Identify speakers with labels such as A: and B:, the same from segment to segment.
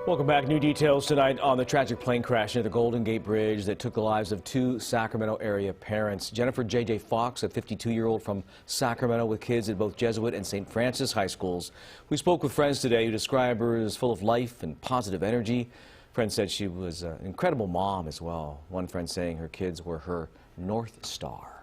A: Welcome back. New details tonight on the tragic plane crash near the Golden Gate Bridge that took the lives of two Sacramento area parents. Jennifer J.J. Fox, a 52-year-old from Sacramento with kids at both Jesuit and St. Francis high schools. We spoke with friends today who describe her as full of life and positive energy. Friends said she was an incredible mom as well. One friend saying her kids were her North Star.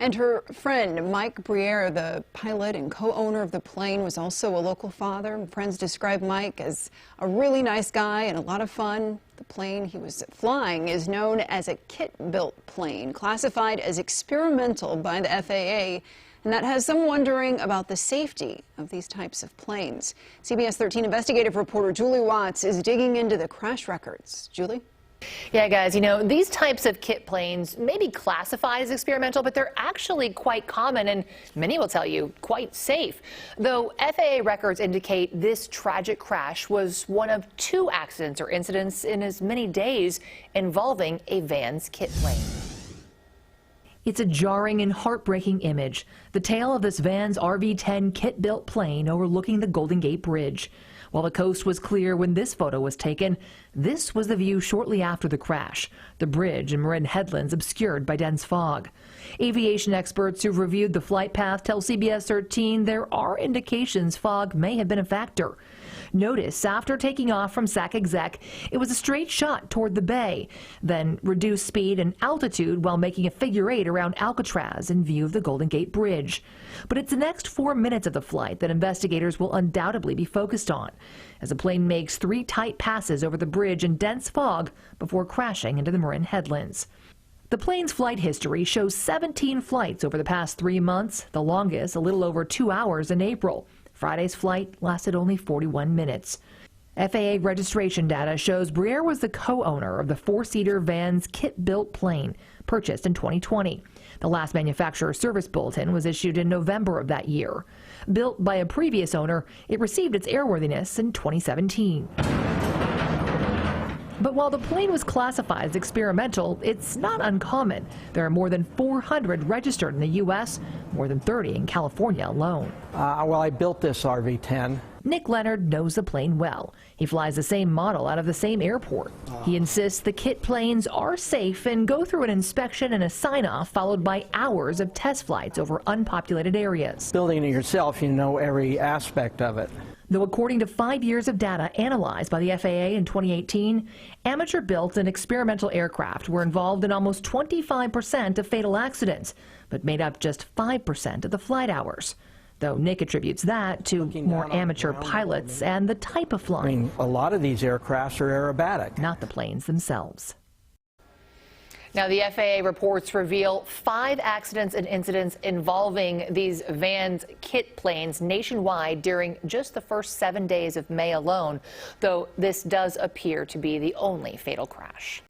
B: And her friend, Mike Briere, the pilot and co-owner of the plane, was also a local father. Friends describe Mike as a really nice guy and a lot of fun. The plane he was flying is known as a kit-built plane, classified as experimental by the FAA, and that has some wondering about the safety of these types of planes. CBS 13 investigative reporter Julie Watts is digging into the crash records. Julie?
C: Yeah, guys, you know, these types of kit planes may be classified as experimental, but they're actually quite common and many will tell you quite safe. Though FAA records indicate this tragic crash was one of two accidents or incidents in as many days involving a Vans kit plane.
D: It's a jarring and heartbreaking image, the tale of this Vans RV-10 kit-built plane overlooking the Golden Gate Bridge. While the coast was clear when this photo was taken, this was the view shortly after the crash, the bridge and Marin headlands obscured by dense fog. Aviation experts who've reviewed the flight path tell CBS 13 there are indications fog may have been a factor. Notice after taking off from Sac Exec, it was a straight shot toward the bay, then reduced speed and altitude while making a figure eight around Alcatraz in view of the Golden Gate Bridge. But it's the next 4 minutes of the flight that investigators will undoubtedly be focused on, as the plane makes 3 tight passes over the bridge in dense fog before crashing into the Marin headlands. The plane's flight history shows 17 flights over the past 3 months, the longest a little over 2 hours in April. Friday's flight lasted only 41 minutes. FAA registration data shows Briere was the co-owner of the 4-seater Vans kit-built plane, purchased in 2020. The last manufacturer service bulletin was issued in November of that year. Built by a previous owner, it received its airworthiness in 2017. But while the plane was classified as experimental, it's not uncommon. There are more than 400 registered in the U.S., more than 30 in California alone.
E: Well, I built this RV-10.
D: Nick Leonard knows the plane well. He flies the same model out of the same airport. He insists the kit planes are safe and go through an inspection and a sign-off followed by hours of test flights over unpopulated areas.
E: Building it yourself, you know every aspect of it.
D: Though according to 5 years of data analyzed by the FAA in 2018, amateur-built and experimental aircraft were involved in almost 25% of fatal accidents, but made up just 5% of the flight hours. Though Nick attributes that to more amateur pilots and the type of flying.
E: I mean, a lot of these aircrafts are aerobatic.
D: Not the planes themselves.
C: Now, the FAA reports reveal 5 accidents and incidents involving these Vans kit planes nationwide during just the first 7 days of May alone, though this does appear to be the only fatal crash.